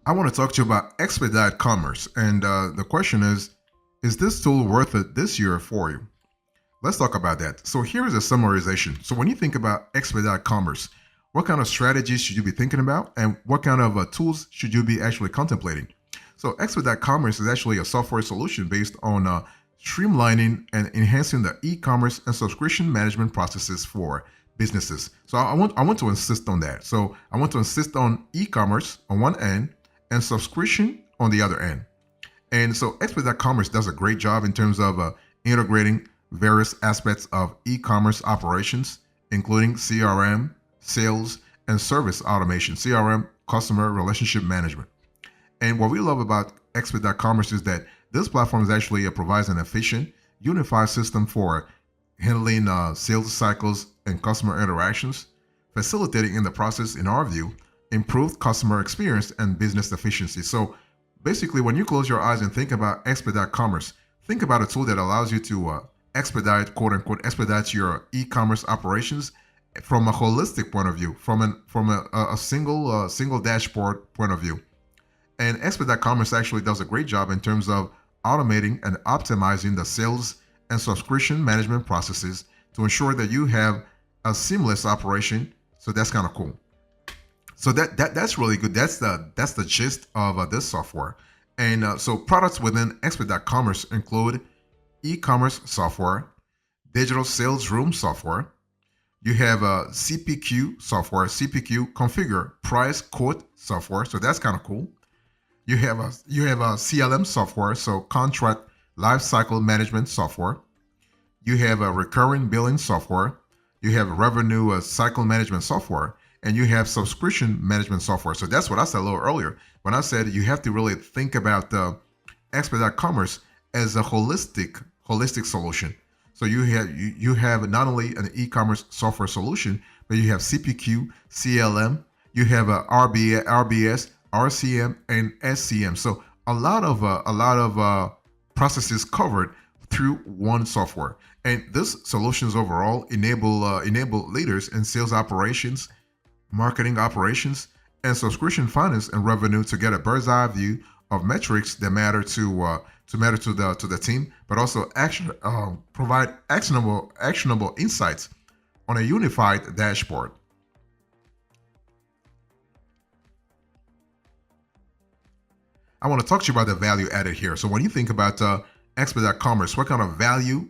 I want to talk to you about Expedite Commerce. And the question is this tool worth it this year for you? Let's talk about that. So here is a summarization. So when you think about Expedite Commerce, what kind of strategies should you be thinking about and what kind of tools should you be actually contemplating? So Expedite Commerce is actually a software solution based on streamlining and enhancing the e-commerce and subscription management processes for businesses. So I want to insist on that. So I want to insist on e-commerce on one end and subscription on the other end. And so Expedite Commerce does a great job in terms of integrating various aspects of e-commerce operations, including CRM, sales, and service automation, CRM, customer relationship management. And what we love about Expedite Commerce is that this platform is actually provides an efficient, unified system for handling sales cycles and customer interactions, facilitating in the process, in our view, improved customer experience and business efficiency. So basically, when you close your eyes and think about Expedite Commerce, think about a tool that allows you to expedite, quote unquote, expedite your e-commerce operations from a holistic point of view, from a single dashboard point of view. And Expedite Commerce actually does a great job in terms of automating and optimizing the sales and subscription management processes to ensure that you have a seamless operation. So that's kind of cool. So that's really good. That's the gist of this software. And so products within Expedite Commerce include e-commerce software, digital sales room software. You have a CPQ software, CPQ configure price quote software. So that's kind of cool. You have a CLM software, so contract lifecycle management software. You have a recurring billing software. You have revenue cycle management software, and you have subscription management software. So that's what I said a little earlier when I said you have to really think about Expedite Commerce as a holistic solution. So you have not only an e-commerce software solution, but you have CPQ, CLM, you have a RBS, RCM, and SCM. So a lot of processes covered through one software. And these solutions overall enable leaders in sales operations, marketing operations, and subscription finance and revenue to get a bird's eye view of metrics that matter to the team, but also provide actionable insights on a unified dashboard. I want to talk to you about the value added here. So when you think about Expedite Commerce, what kind of value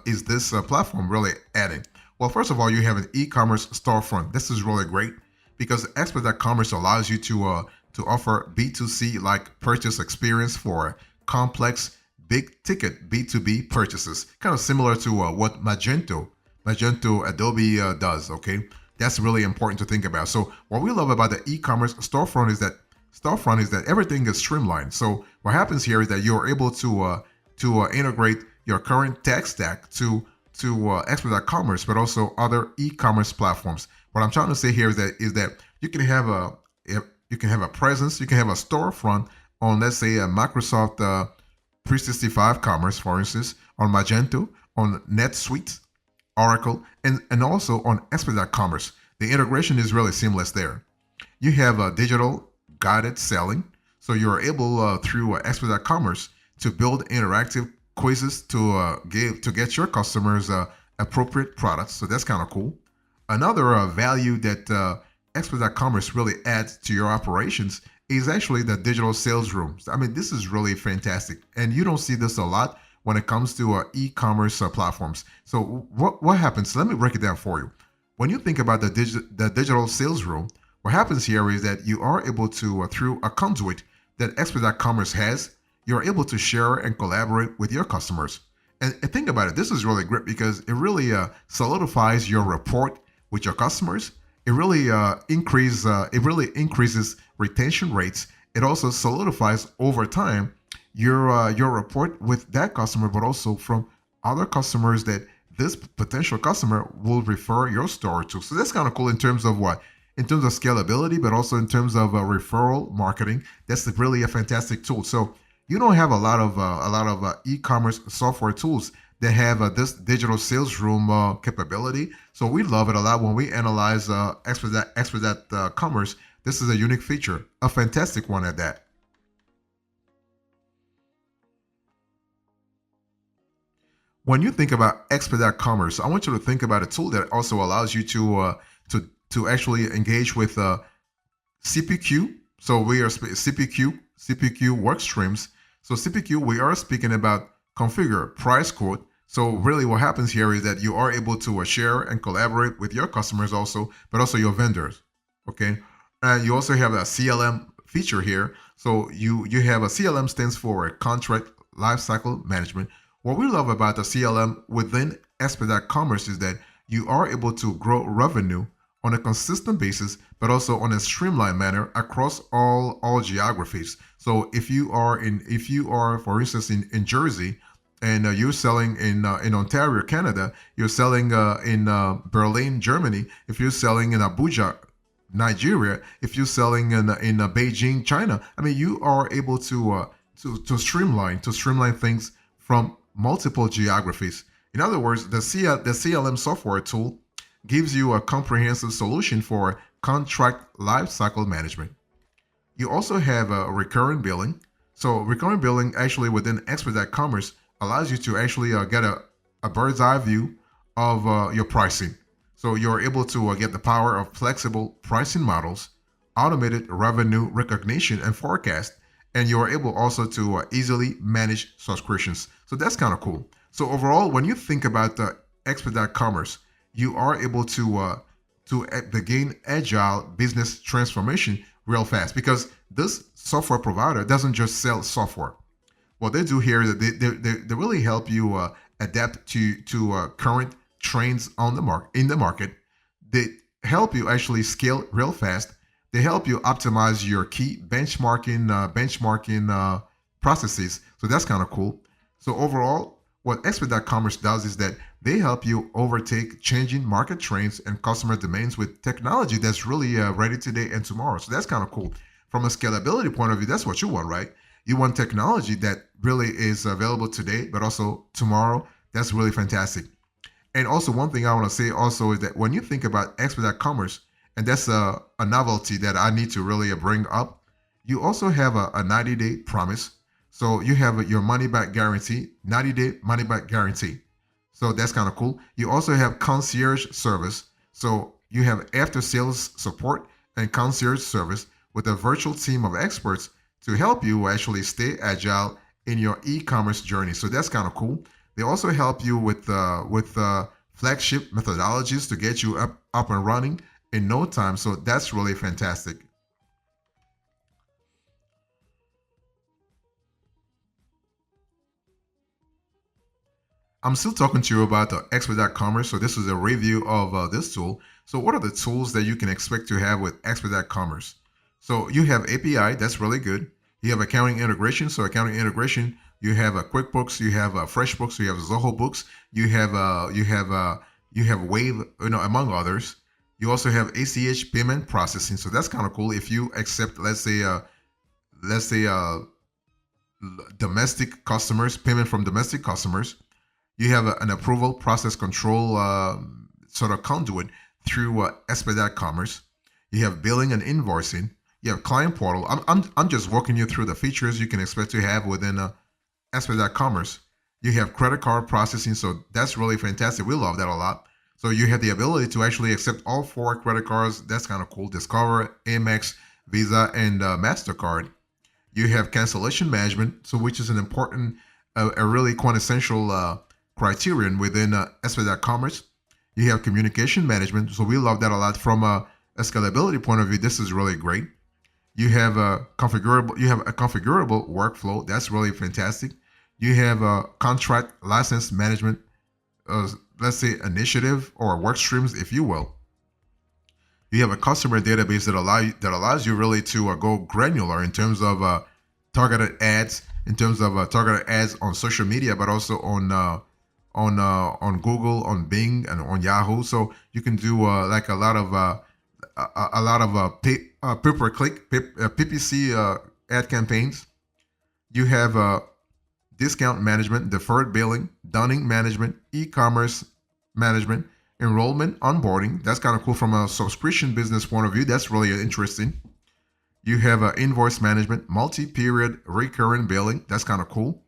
is this platform really adding? Well, first of all, you have an e-commerce storefront. This is really great because Expedite Commerce allows you to offer B2C like purchase experience for complex, big ticket B2B purchases, kind of similar to what Magento Adobe does. Okay, that's really important to think about. So what we love about the e-commerce storefront is that everything is streamlined. So what happens here is that you're able to integrate your current tech stack to Expedite Commerce, but also other e-commerce platforms. What I'm trying to say here is that you can have a presence, you can have a storefront on, let's say, a Microsoft 365 Commerce, for instance, on Magento, on NetSuite, Oracle, and also on Expedite Commerce. The integration is really seamless there. You have a digital guided selling, so you're able through Expedite Commerce to build interactive quizzes to get your customers appropriate products. So that's kind of cool. Another value that Expedite Commerce really adds to your operations is actually the digital sales rooms. I mean, this is really fantastic, and you don't see this a lot when it comes to e-commerce platforms. So what happens? Let me break it down for you. When you think about the digital sales room, what happens here is that you are able to, through a conduit that Expedite Commerce has, you're able to share and collaborate with your customers. And think about it, this is really great because it really solidifies your rapport with your customers. It really increases retention rates. It also solidifies over time your rapport with that customer, but also from other customers that this potential customer will refer your store to. So that's kind of cool in terms of what? In terms of scalability, but also in terms of referral marketing. That's really a fantastic tool. So you don't have a lot of e-commerce software tools that have this digital sales room capability. So we love it a lot when we analyze Expedite Commerce. This is a unique feature, a fantastic one at that. When you think about Expedite Commerce, I want you to think about a tool that also allows you to actually engage with CPQ. So we are CPQ work streams. So CPQ, we are speaking about configure, price quote. So really what happens here is that you are able to share and collaborate with your customers also, but also your vendors. Okay. And you also have a CLM feature here. So you have a CLM stands for contract lifecycle management. What we love about the CLM within Expedite Commerce is that you are able to grow revenue on a consistent basis, but also on a streamlined manner across all geographies. So if you are for instance in Jersey, and you're selling in Ontario, Canada, you're selling in Berlin, Germany, if you're selling in Abuja, Nigeria, if you're selling in Beijing, China, I mean, you are able to streamline things from multiple geographies. In other words, the CLM software tool gives you a comprehensive solution for contract lifecycle management. You also have a recurring billing. So recurring billing actually within Expedite Commerce allows you to actually get a bird's eye view of your pricing. So you're able to get the power of flexible pricing models, automated revenue recognition and forecast, and you're able also to easily manage subscriptions. So that's kind of cool. So overall, when you think about the Expedite Commerce, you are able to begin agile business transformation real fast because this software provider doesn't just sell software. What they do here is that they really help you adapt to current trends on the market. They help you actually scale real fast. They help you optimize your key benchmarking processes. So that's kind of cool. So overall, what Expedite Commerce does is that they help you overtake changing market trends and customer demands with technology that's really ready today and tomorrow. So that's kind of cool. From a scalability point of view, that's what you want, right? You want technology that really is available today, but also tomorrow. That's really fantastic. And also, one thing I want to say also is that when you think about Expedite Commerce, and that's a novelty that I need to really bring up, you also have a 90-day promise. So you have your money back guarantee, 90-day money back guarantee. So that's kind of cool. You also have concierge service. So you have after sales support and concierge service with a virtual team of experts to help you actually stay agile in your e-commerce journey. So that's kind of cool. They also help you with flagship methodologies to get you up and running in no time. So that's really fantastic. I'm still talking to you about the Expedite Commerce. So this is a review of this tool. So what are the tools that you can expect to have with Expedite Commerce? So you have API, that's really good. You have accounting integration. So accounting integration, you have a QuickBooks, you have FreshBooks, you have Zoho Books, you have Wave, among others. You also have ACH payment processing. So that's kind of cool. If you accept, let's say domestic customers, payment from domestic customers, you have an approval process control sort of conduit through Expedite Commerce. You have billing and invoicing. You have client portal. I'm just walking you through the features you can expect to have within Expedite Commerce. You have credit card processing, so that's really fantastic. We love that a lot. So you have the ability to actually accept all 4 credit cards. That's kind of cool. Discover, Amex, Visa, and MasterCard. You have cancellation management, so which is an important, a really quintessential criterion within Expedite Commerce. You have communication management, so we love that a lot. From a scalability point of view, this is really great. You have a configurable workflow. That's really fantastic. You have a contract license management, let's say initiative or work streams, if you will. You have a customer database that allows you really to go granular in terms of targeted ads, targeted ads on social media, but also on Google, on Bing, and on Yahoo. So you can do like a lot of pay per click PPC ad campaigns. You have discount management, deferred billing, dunning management, e-commerce management, enrollment, onboarding. That's kind of cool from a subscription business point of view. That's really interesting. You have invoice management, multi-period recurring billing. That's kind of cool.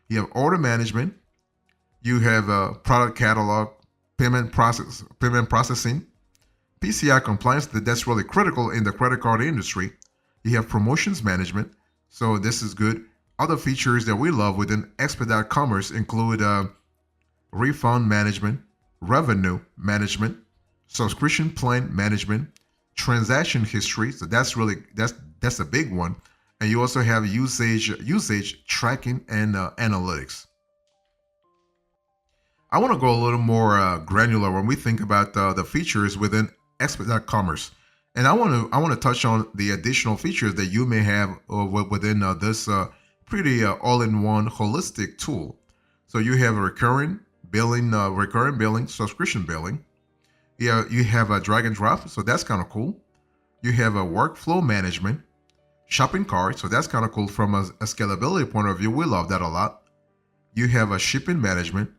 You have order management. You have product catalog, payment processing, PCI compliance. That's really critical in the credit card industry. You have promotions management. So this is good. Other features that we love within Expedite Commerce include refund management, revenue management, subscription plan management, transaction history. So that's a big one. And you also have usage tracking and analytics. I want to go a little more granular when we think about the features within Expedite Commerce, and I want to touch on the additional features that you may have within this pretty all-in-one holistic tool. So you have a recurring billing, subscription billing. Yeah, you have a drag and drop, so that's kind of cool. You have a workflow management, shopping cart, so that's kind of cool from a scalability point of view. We love that a lot. You have a shipping management,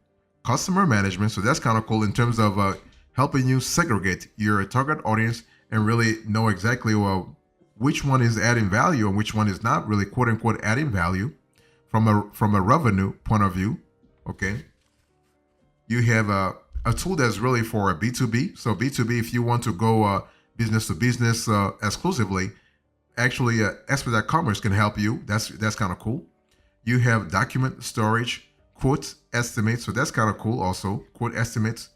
customer management, so that's kind of cool in terms of helping you segregate your target audience and really know exactly which one is adding value and which one is not really quote unquote adding value from a revenue point of view. Okay. You have a tool that's really for a B2B. So B2B, if you want to go business to business exclusively, actually Expedite Commerce can help you. That's kind of cool. You have document storage, quote estimates. So that's kind of cool also, quote estimates.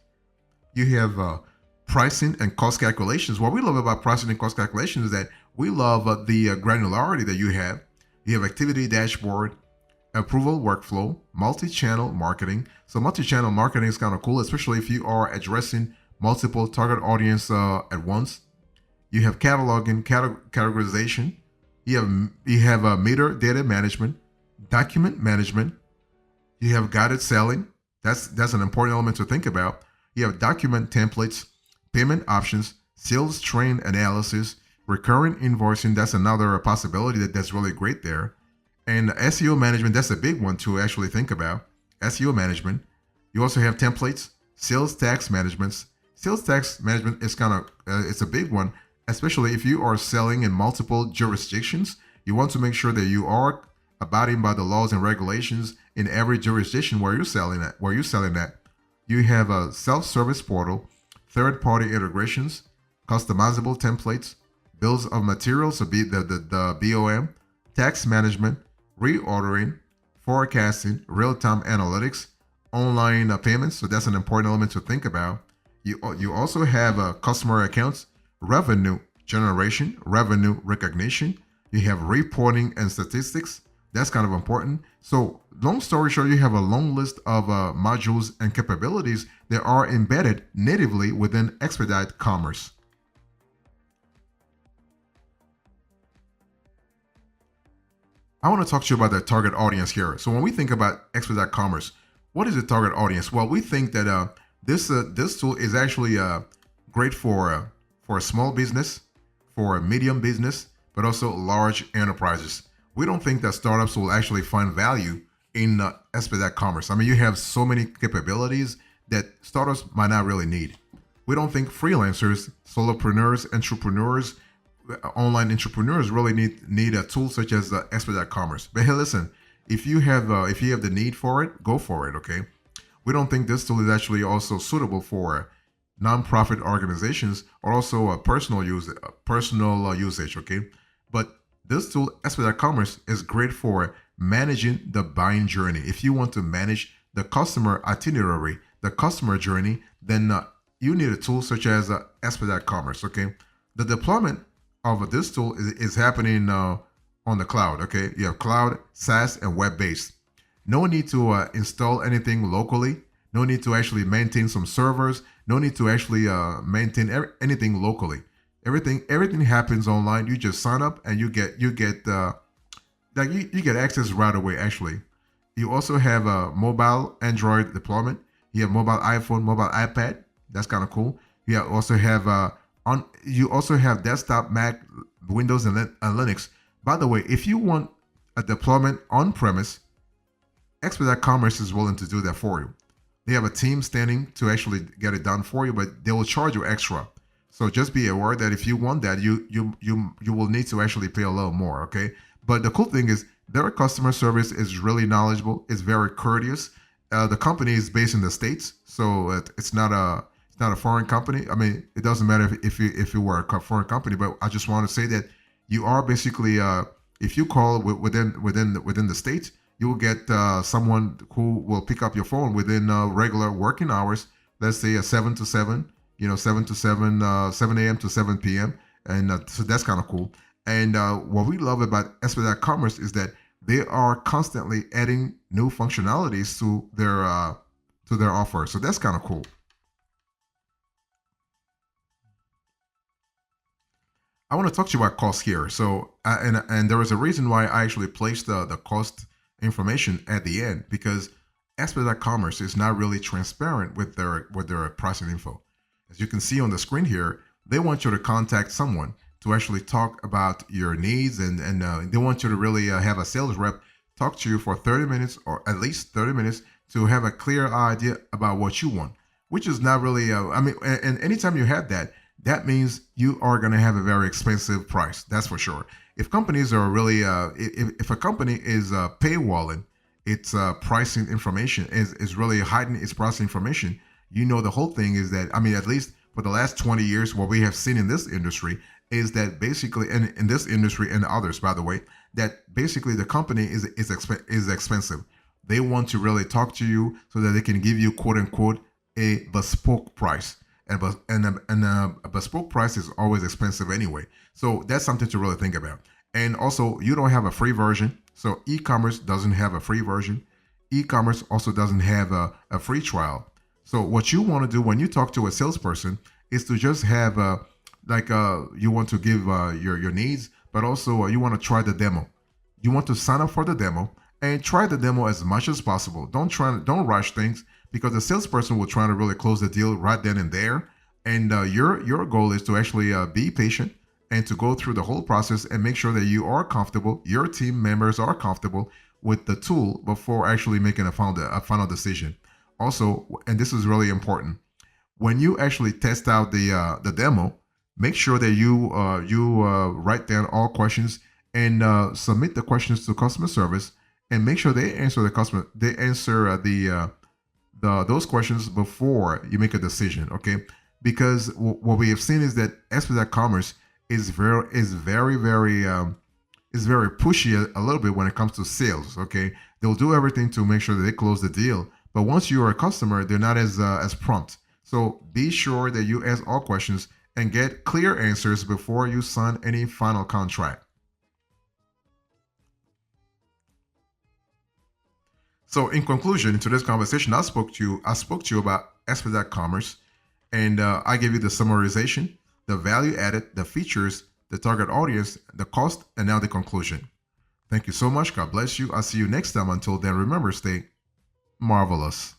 You have pricing and cost calculations. What we love about pricing and cost calculations is that we love the granularity that you have. You have activity dashboard, approval workflow, multi-channel marketing. So multi-channel marketing is kind of cool, especially if you are addressing multiple target audience at once. You have cataloging, categorization. You have meter data management, document management. You have guided selling. That's an important element to think about. You have document templates, payment options, sales train analysis, recurring invoicing. That's another possibility that's really great there. And SEO management, that's a big one to actually think about. SEO management. You also have templates, sales tax management. Sales tax management is it's a big one, especially if you are selling in multiple jurisdictions. You want to make sure that you are abiding by the laws and regulations in every jurisdiction where you're selling at. You have a self-service portal, third-party integrations, customizable templates, bills of materials, so the BOM, tax management, reordering, forecasting, real-time analytics, online payments. So that's an important element to think about. You also have customer accounts, revenue generation, revenue recognition. You have reporting and statistics. That's kind of important. So long story short, you have a long list of modules and capabilities that are embedded natively within Expedite Commerce. I want to talk to you about the target audience here. So when we think about Expedite Commerce, what is the target audience? Well, we think that this tool is actually great for a small business, for a medium business, but also large enterprises. We don't think that startups will actually find value in Expedite Commerce. I mean, you have so many capabilities that startups might not really need. We don't think freelancers, solopreneurs, entrepreneurs, online entrepreneurs really need a tool such as Expedite Commerce. But hey, listen, if you have the need for it, go for it. Okay, we don't think this tool is actually also suitable for nonprofit organizations or also personal usage. Okay, but this tool, Expedite Commerce, is great for managing the buying journey. If you want to manage the customer itinerary, the customer journey, then you need a tool such as Expedite Commerce. Okay, the deployment of this tool is happening on the cloud. Okay, you have cloud, SaaS, and web-based. No need to install anything locally. No need to actually maintain some servers. No need to actually maintain anything locally. Everything happens online. You just sign up and you get access right away. Actually, you also have a mobile Android deployment. You have mobile iPhone, mobile iPad. That's kind of cool. You also have desktop, Mac, Windows, and Linux. By the way, if you want a deployment on premise, Expedite Commerce is willing to do that for you. They have a team standing to actually get it done for you, but they will charge you extra. So just be aware that if you want that, you will need to actually pay a little more. Okay. But the cool thing is their customer service is really knowledgeable. It's very courteous. The company is based in the states, so it's not a foreign company. I mean, it doesn't matter if you were a foreign company, but I just want to say that you are basically if you call within the states, you will get someone who will pick up your phone within regular working hours. Let's say 7 to 7, 7 to 7, 7 a.m. to 7 p.m. And so that's kind of cool. And what we love about Expedite Commerce is that they are constantly adding new functionalities to their offer. So that's kind of cool. I want to talk to you about cost here. So, and there is a reason why I actually placed the cost information at the end because Expedite Commerce is not really transparent with their pricing info. As you can see on the screen here, they want you to contact someone to actually talk about your needs, and they want you to really have a sales rep talk to you for 30 minutes or at least 30 minutes to have a clear idea about what you want, which is not really. I mean, and anytime you have that, that means you are going to have a very expensive price. That's for sure. If companies are really, if a company is paywalling its pricing information, is really hiding its pricing information, you know the whole thing is that, I mean, at least for the last 20 years, what we have seen in this industry is that basically, and in this industry and others, by the way, that basically the company is expensive. They want to really talk to you so that they can give you quote unquote a bespoke price, and a bespoke price is always expensive anyway. So that's something to really think about. And also, you don't have a free version. So e-commerce doesn't have a free version. E-commerce also doesn't have a free trial. So what you want to do when you talk to a salesperson is to just have you want to give your needs, but also you want to try the demo. You want to sign up for the demo and try the demo as much as possible. Don't rush things because the salesperson will try to really close the deal right then and there. And your goal is to actually be patient and to go through the whole process and make sure that you are comfortable, your team members are comfortable with the tool before actually making a final decision. Also, and this is really important, when you actually test out the demo, make sure that you write down all questions and submit the questions to customer service and make sure they answer the those questions before you make a decision. Okay, because what we have seen is that Expedite Commerce is very pushy a little bit when it comes to sales. Okay, they'll do everything to make sure that they close the deal, but once you are a customer, they're not as prompt. So be sure that you ask all questions and get clear answers before you sign any final contract. So, in conclusion, to this conversation, I spoke to you about Expedite Commerce, and I gave you the summarization, the value added, the features, the target audience, the cost, and now the conclusion. Thank you so much. God bless you. I'll see you next time. Until then, remember, stay marvelous.